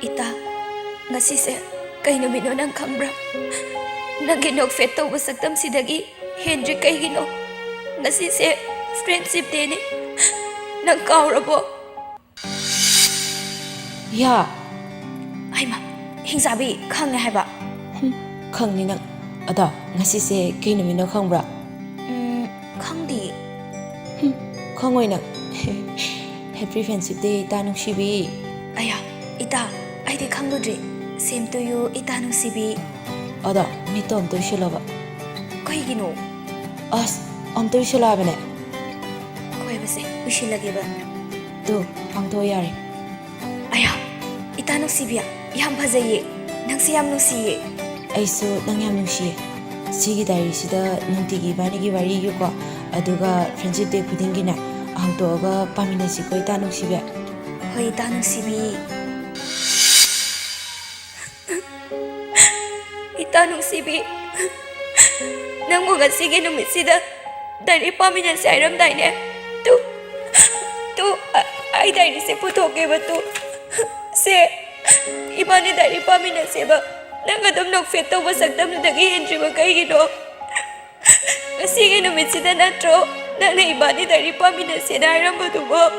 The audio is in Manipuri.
Ita, ngasi se kay numino nang kambra. Naginok fet tawba saktam sidagi Henry kay gino. Ngasi se friendship day ni. Nang kaurabo. Ya, Ay ma, hingsabi khang na haiba. khang ni nang. Ada, ngasi se kay numino khangbra. Khang di. Khangoi nang. Happy Friendship Day ta nungsibi. Aya, ita, ay di khang dudri. Same to you, ita nung sibi. Ada, mito amto shilaba. Kay gino. As, amto shilaba ne. Kay basi, ushilagi ba? Tu, amto yari. Aya, ita nung sibi ya. Yam bhajaye. Nang siyam nung siye. Aisu nang yam nungsiye. Sigi diary sida nungtigi banigi wari yuko. Aduga Friendship Day khudingi na amto aga pamina si koi ta nungsibi. Hoy, ita nung sibi. Ita nung sibi. Nang mga sige numit sida. Dari paminan si Airam dai ne. Tu, ay dari se putoke ba tu. Se, iba ni dari paminan si ba. Nang adam nok fet tawba saktam na dagi Henry ba kay gino. Sige numit sida natro. Nang na iba ni dari paminan si Airam ba tu ba.